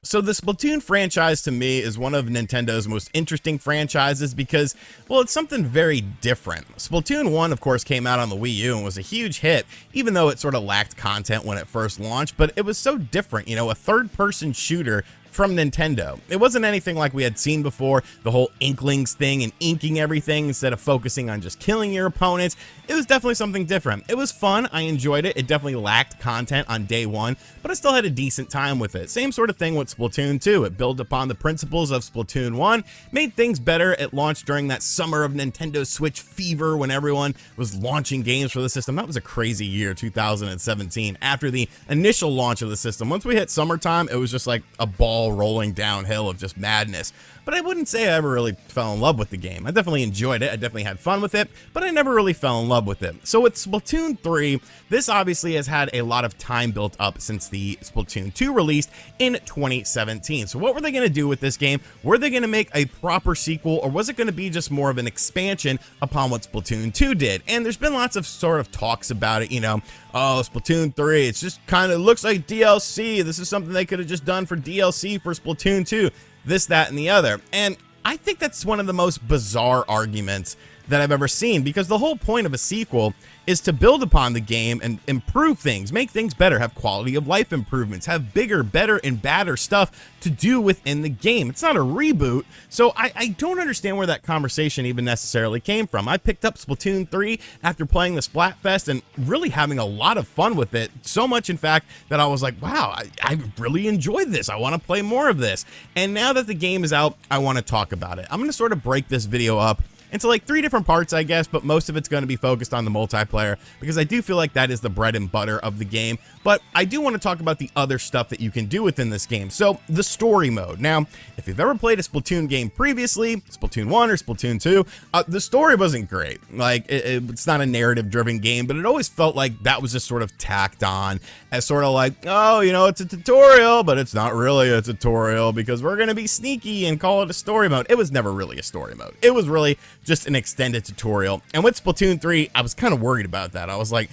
So the Splatoon franchise to me is one of Nintendo's most interesting franchises because, well, it's something very different. Splatoon 1, of course, came out on the Wii U and was a huge hit, even though it sort of lacked content when it first launched, but it was so different, you know, a third-person shooter from Nintendo. It wasn't anything like we had seen before, the whole Inklings thing and inking everything instead of focusing on just killing your opponents. It was definitely something different. It was fun, I enjoyed it. It definitely lacked content on day one, but I still had a decent time with it. Same sort of thing with Splatoon 2. It built upon the principles of Splatoon 1, made things better. It launched during that summer of Nintendo Switch fever when everyone was launching games for the system. That was a crazy year, 2017. After the initial launch of the system, once we hit summertime, it was just like a ball rolling downhill of just madness. But I wouldn't say I ever really fell in love with the game. I definitely enjoyed it, I definitely had fun with it, but I never really fell in love with it. So with Splatoon 3, this obviously has had a lot of time built up since the Splatoon 2 released in 2017. So what were they going to do with this game? Were they going to make a proper sequel, or was it going to be just more of an expansion upon what Splatoon 2 did? And there's been lots of sort of talks about it, you know, oh, Splatoon 3, it's just kind of looks like DLC. This is something they could have just done for DLC for Splatoon 2. This, that, and the other. And I think that's one of the most bizarre arguments that I've ever seen, because the whole point of a sequel is to build upon the game and improve things, make things better, have quality of life improvements, have bigger, better, and badder stuff to do within the game. It's not a reboot, so I don't understand where that conversation even necessarily came from. I picked up Splatoon 3 after playing the Splatfest and really having a lot of fun with it, so much in fact that I was like, wow, I really enjoyed this. I want to play more of this. And now that the game is out, I want to talk about it. I'm going to sort of break this video up into like 3 different parts, I guess, but most of it's going to be focused on the multiplayer because I do feel like that is the bread and butter of the game. But I do want to talk about the other stuff that you can do within this game. So the story mode. Now, if you've ever played a Splatoon game previously, Splatoon 1 or Splatoon 2, the story wasn't great. Like, it's not a narrative-driven game, but it always felt like that was just sort of tacked on as sort of like, oh, you know, it's a tutorial, but it's not really a tutorial because we're going to be sneaky and call it a story mode. It was never really a story mode. It was really just an extended tutorial. And with Splatoon 3, I was kind of worried about that. I was like,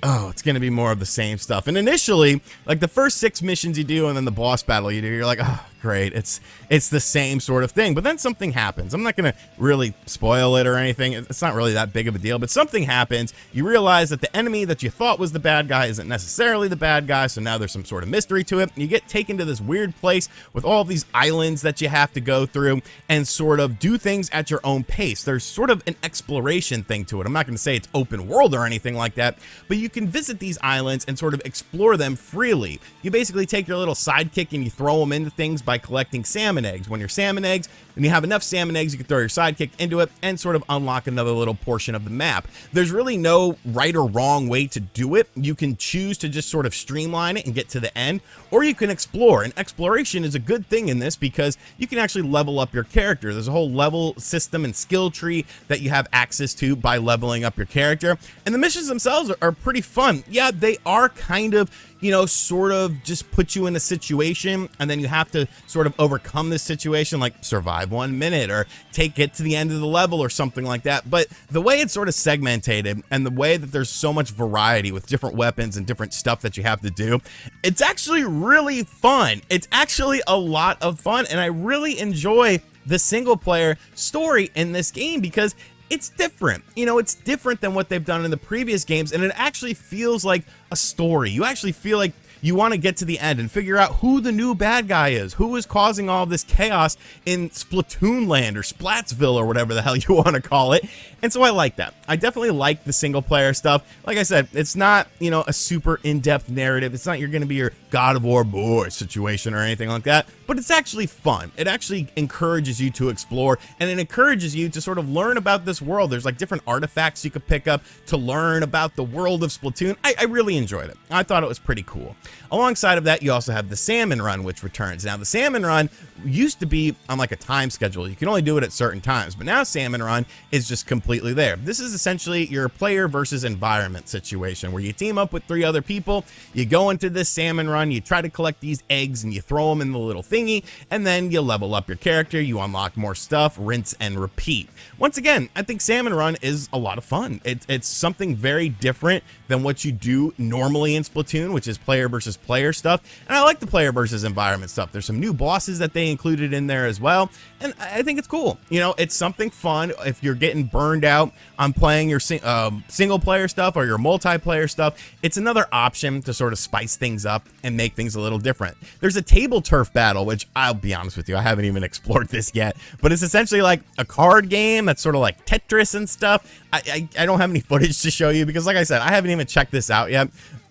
oh, it's going to be more of the same stuff. And initially, like the first 6 missions you do and then the boss battle you do, you're like, oh, great. It's the same sort of thing. But then something happens. I'm not going to really spoil it or anything. It's not really that big of a deal, but something happens. You realize that the enemy that you thought was the bad guy isn't necessarily the bad guy. So now there's some sort of mystery to it. And you get taken to this weird place with all these islands that you have to go through and sort of do things at your own pace. There's sort of an exploration thing to it. I'm not going to say it's open world or anything like that, but you can visit these islands and sort of explore them freely. You basically take your little sidekick and you throw them into things by collecting salmon eggs. When you're salmon eggs, when you have enough salmon eggs, you can throw your sidekick into it and sort of unlock another little portion of the map. There's really no right or wrong way to do it. You can choose to just sort of streamline it and get to the end, or you can explore. And exploration is a good thing in this because you can actually level up your character. There's a whole level system and skill tree that you have access to by leveling up your character. And the missions themselves are pretty fun. Yeah, they are kind of, you know, sort of just put you in a situation and then you have to sort of overcome this situation, like survive 1 minute or get to the end of the level or something like that. But the way it's sort of segmented and the way that there's so much variety with different weapons and different stuff that you have to do, it's actually really fun. It's actually a lot of fun, and I really enjoy the single player story in this game because it's different. You know, it's different than what they've done in the previous games, and it actually feels like a story. You actually feel like you want to get to the end and figure out who the new bad guy is, who is causing all this chaos in Splatoon land or Splatsville or whatever the hell you want to call it. And so I like that. I definitely like the single player stuff. Like I said, it's not, you know, a super in-depth narrative. It's not you're going to be your God of War boy situation or anything like that, but it's actually fun. It actually encourages you to explore, and it encourages you to sort of learn about this world. There's like different artifacts you could pick up to learn about the world of Splatoon. I really enjoyed it. I thought it was pretty cool. Alongside of that, you also have the Salmon Run, which returns. Now, the Salmon Run used to be on like a time schedule. You can only do it at certain times, but now Salmon Run is just completely there. This is essentially your player versus environment situation where you team up with 3 other people, you go into this Salmon Run, you try to collect these eggs and you throw them in the little thingy, and then you level up your character, you unlock more stuff, rinse and repeat. Once again, I think Salmon Run is a lot of fun. It's something very different than what you do normally in Splatoon, which is player versus versus player stuff, and I like the player versus environment stuff. There's some new bosses that they included in there as well, and I think it's cool. You know, it's something fun if you're getting burned out on playing your single player stuff or your multiplayer stuff. It's another option to sort of spice things up and make things a little different. There's a table turf battle, which I'll be honest with you, I haven't even explored this yet, but it's essentially like a card game that's sort of like Tetris and stuff. I don't have any footage to show you because, like I said, I haven't even checked this out yet.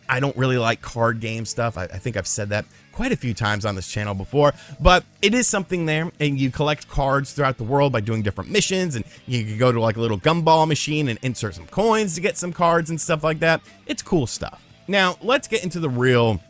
I don't really like card game stuff. I think I've said that quite a few times on this channel before, but it is something there, and you collect cards throughout the world by doing different missions, and you can go to like a little gumball machine and insert some coins to get some cards and stuff like that. It's cool stuff. Now, let's get into the real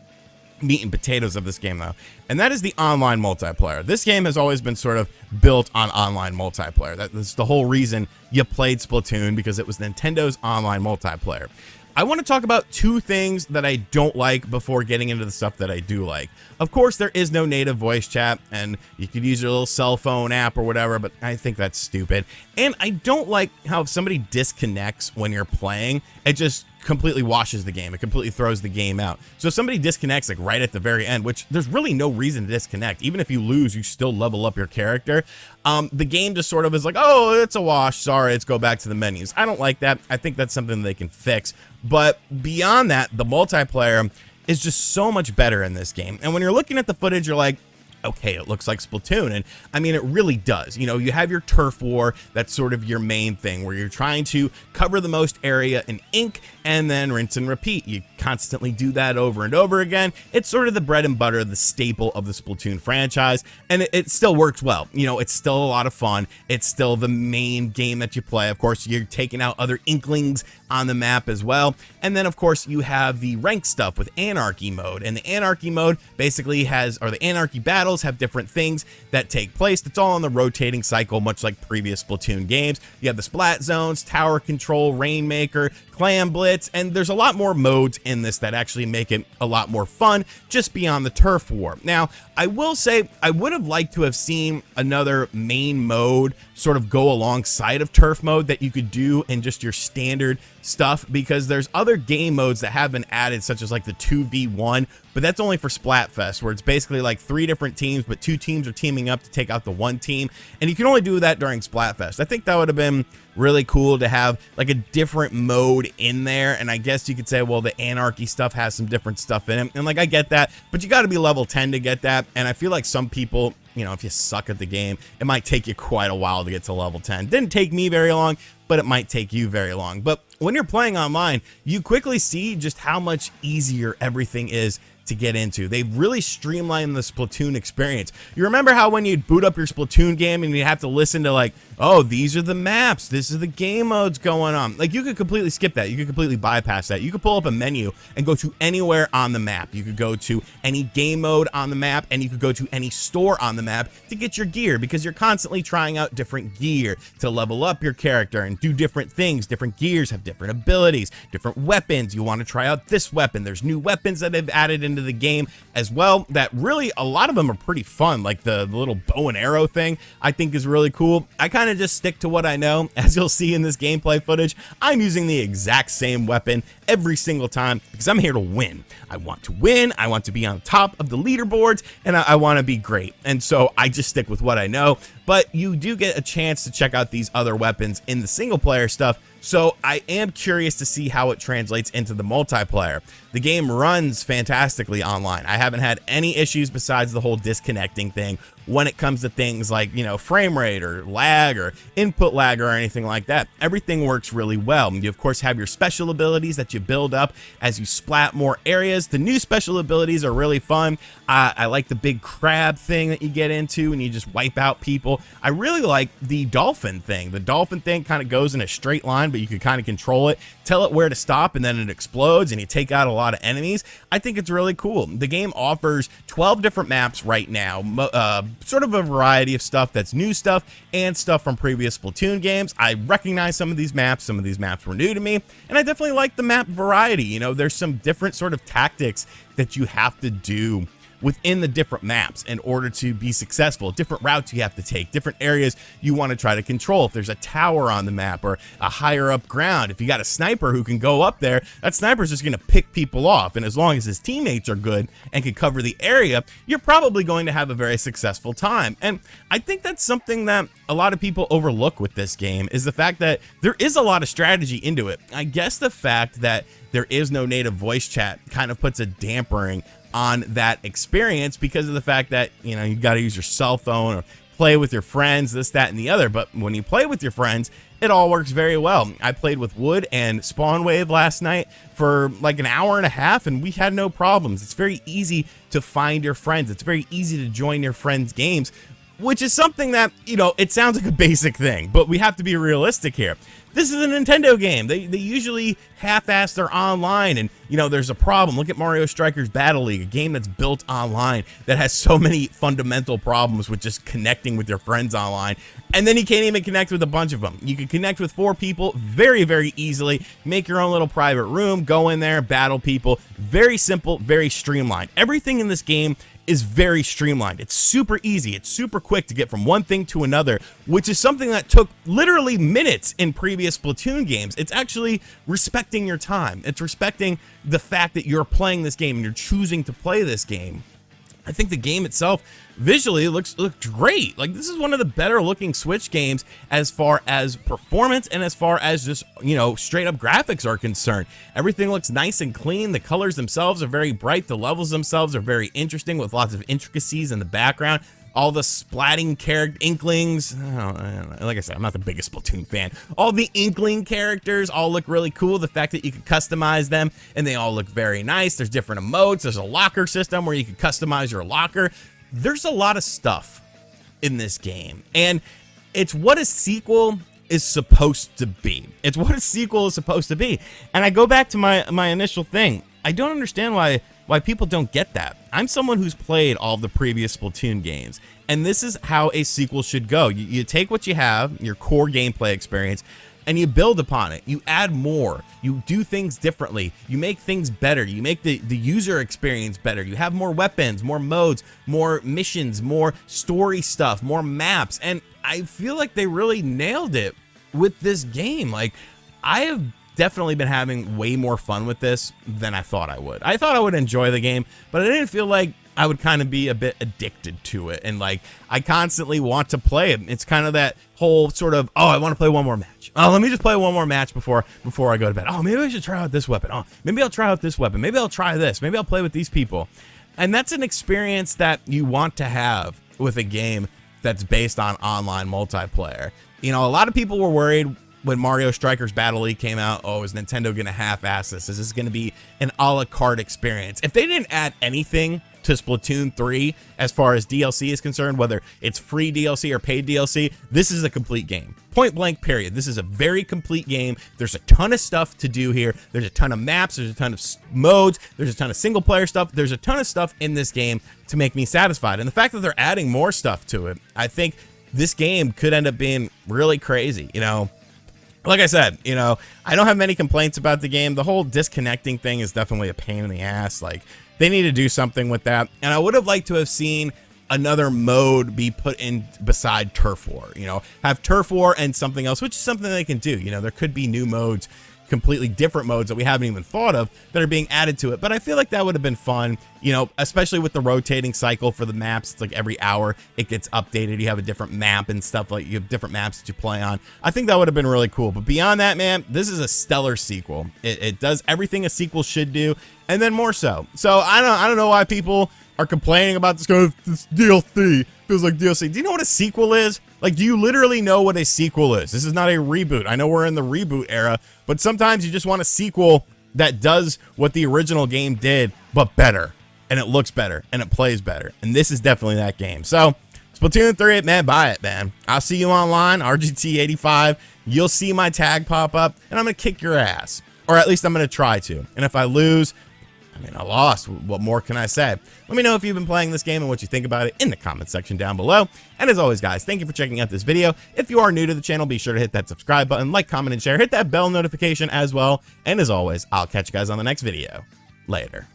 meat and potatoes of this game, though, and that is the online multiplayer. This game has always been sort of built on online multiplayer. That's the whole reason you played Splatoon, because it was Nintendo's online multiplayer. I want to talk about two things that I don't like before getting into the stuff that I do like. Of course, there is no native voice chat, and you could use your little cell phone app or whatever, but I think that's stupid. And I don't like how if somebody disconnects when you're playing, it just completely washes the game. It completely throws the game out. So if somebody disconnects like right at the very end, which there's really no reason to disconnect. Even if you lose, you still level up your character. The game just sort of is like, oh, it's a wash. Sorry, let's go back to the menus. I don't like that. I think that's something they can fix. But beyond that, the multiplayer is just so much better in this game. And when you're looking at the footage, you're like, okay, it looks like Splatoon. And I mean, it really does. You know, you have your turf war. That's sort of your main thing where you're trying to cover the most area in ink and then rinse and repeat. You constantly do that over and over again. It's sort of the bread and butter, the staple of the Splatoon franchise. And it still works well. You know, it's still a lot of fun. It's still the main game that you play. Of course, you're taking out other inklings on the map as well. And then, of course, you have the rank stuff with Anarchy Mode. And the Anarchy Mode basically has, or the Anarchy battles have different things that take place. It's all on the rotating cycle, much like previous Splatoon games. You have the Splat Zones, Tower Control, Rainmaker, Clam Blitz, and there's a lot more modes in this that actually make it a lot more fun just beyond the turf war. Now, I will say I would have liked to have seen another main mode sort of go alongside of turf mode that you could do in just your standard stuff, because there's other game modes that have been added, such as like the 2v1, but that's only for Splatfest, where it's basically like 3 different teams, but 2 teams are teaming up to take out the 1 team, and you can only do that during Splatfest. I think that would have been really cool to have like a different mode in there. And I guess you could say, well, the Anarchy stuff has some different stuff in it, and like I get that, but you got to be level 10 to get that. And I feel like some people, you know, if you suck at the game, it might take you quite a while to get to level 10. Didn't take me very long, but it might take you very long. But when you're playing online, you quickly see just how much easier everything is to get into. They've really streamlined the Splatoon experience. You remember how when you'd boot up your Splatoon game and you'd have to listen to like, oh, these are the maps, this is the game modes going on. Like, you could completely skip that. You could completely bypass that. You could pull up a menu and go to anywhere on the map. You could go to any game mode on the map, and you could go to any store on the map to get your gear, because you're constantly trying out different gear to level up your character and do different things. Different gears have different abilities, different weapons. You want to try out this weapon. There's new weapons that they've added into the game as well that really, a lot of them are pretty fun. Like the little bow and arrow thing, I think is really cool. I kind of just stick to what I know. As you'll see in this gameplay footage, I'm using the exact same weapon every single time because I'm here to win. I want to win. I want to be on top of the leaderboards, and I want to be great. And so I just stick with what I know. But you do get a chance to check out these other weapons in the single player stuff. So I am curious to see how it translates into the multiplayer. The game runs fantastically online. I haven't had any issues besides the whole disconnecting thing when it comes to things like, you know, frame rate or lag or input lag or anything like that. Everything works really well. You, of course, have your special abilities that you build up as you splat more areas. The new special abilities are really fun. I like the big crab thing that you get into and you just wipe out people. I really like the dolphin thing. The dolphin thing kind of goes in a straight line, but you can kind of control it, tell it where to stop, and then it explodes and you take out a lot of enemies. I think it's really cool. The game offers 12 different maps right now, sort of a variety of stuff that's new stuff and stuff from previous Splatoon games. I recognize some of these maps. Some of these maps were new to me, and I definitely like the map variety. You know, there's some different sort of tactics that you have to do within the different maps in order to be successful. Different routes you have to take, different areas you want to try to control. If there's a tower on the map or a higher up ground, if you got a sniper who can go up there, that sniper's just going to pick people off. And as long as his teammates are good and can cover the area, you're probably going to have a very successful time. And I think that's something that a lot of people overlook with this game, is the fact that there is a lot of strategy into it. I guess the fact that there is no native voice chat kind of puts a dampering on that experience, because of the fact that, you know, you got to use your cell phone or play with your friends, this, that, and the other. But when you play with your friends, it all works very well. I played with Wood and Spawnwave last night for like an hour and a half, and we had no problems. It's very easy to find your friends. It's very easy to join your friends' games, which is something that, you know, it sounds like a basic thing, but we have to be realistic here. This is a Nintendo game. They usually half-ass their online, and, you know, there's a problem. Look at Mario Strikers Battle League, a game that's built online that has so many fundamental problems with just connecting with your friends online, and then you can't even connect with a bunch of them. You can connect with 4 people very, very easily, make your own little private room, go in there, battle people. Very simple, very streamlined. Everything in this game is very streamlined. It's super easy. It's super quick to get from one thing to another, which is something that took literally minutes in previous Splatoon games. It's actually respecting your time. It's respecting the fact that you're playing this game and you're choosing to play this game. I think the game itself visually looks great. Like, this is one of the better looking Switch games as far as performance and as far as just, you know, straight up graphics are concerned. Everything looks nice and clean. The colors themselves are very bright. The levels themselves are very interesting with lots of intricacies in the background. All the splatting character inklings, like I said, I'm not the biggest Splatoon fan. All the inkling characters all look really cool. The fact that you can customize them and they all look very nice. There's different emotes. There's a locker system where you can customize your locker. There's a lot of stuff in this game, and it's what a sequel is supposed to be. It's what a sequel is supposed to be. And I go back to my initial thing. I don't understand why people don't get that. I'm someone who's played all the previous Splatoon games, and this is how a sequel should go. You take what you have, your core gameplay experience, and you build upon it. You add more. You do things differently. You make things better. You make the user experience better. You have more weapons, more modes, more missions, more story stuff, more maps, and I feel like they really nailed it with this game. Like, I have definitely been having way more fun with this than I thought I would. I thought I would enjoy the game, but I didn't feel like I would kind of be a bit addicted to it, and like I constantly want to play it. It's kind of that whole sort of, oh, I want to play one more match. Oh, let me just play one more match before I go to bed. Oh, maybe I should try out this weapon. Oh, maybe I'll try out this weapon. Maybe I'll try this. Maybe I'll play with these people. And that's an experience that you want to have with a game that's based on online multiplayer. You know, a lot of people were worried when Mario Strikers Battle League came out, oh, is Nintendo going to half-ass this? Is this going to be an a la carte experience? If they didn't add anything to Splatoon 3 as far as DLC is concerned, whether it's free DLC or paid DLC, this is a complete game. Point blank, period. This is a very complete game. There's a ton of stuff to do here. There's a ton of maps. There's a ton of modes. There's a ton of single player stuff. There's a ton of stuff in this game to make me satisfied. And the fact that they're adding more stuff to it, I think this game could end up being really crazy, you know. Like I said, you know, I don't have many complaints about the game. The whole disconnecting thing is definitely a pain in the ass. Like, they need to do something with that. And I would have liked to have seen another mode be put in beside Turf War, you know, have Turf War and something else, which is something they can do. You know, there could be new modes, completely different modes that we haven't even thought of that are being added to it. But I feel like that would have been fun, you know, especially with the rotating cycle for the maps. It's like every hour it gets updated. You have a different map and stuff, like you have different maps that you play on. I think that would have been really cool. But beyond that, man, this is a stellar sequel. It does everything a sequel should do, and then more so. So I don't know why people are complaining about this DLC. Feels like DLC. Do you know what a sequel is? Like, do you literally know what a sequel is? This is not a reboot. I know we're in the reboot era, but sometimes you just want a sequel that does what the original game did, but better. And it looks better, and it plays better. And this is definitely that game. So, Splatoon 3, man, buy it, man. I'll see you online, RGT85. You'll see my tag pop up, and I'm going to kick your ass. Or at least I'm going to try to. And if I lose, I mean, I lost. What more can I say? Let me know if you've been playing this game and what you think about it in the comment section down below. And as always, guys, thank you for checking out this video. If you are new to the channel, be sure to hit that subscribe button, like, comment, and share. Hit that bell notification as well. And as always, I'll catch you guys on the next video. Later.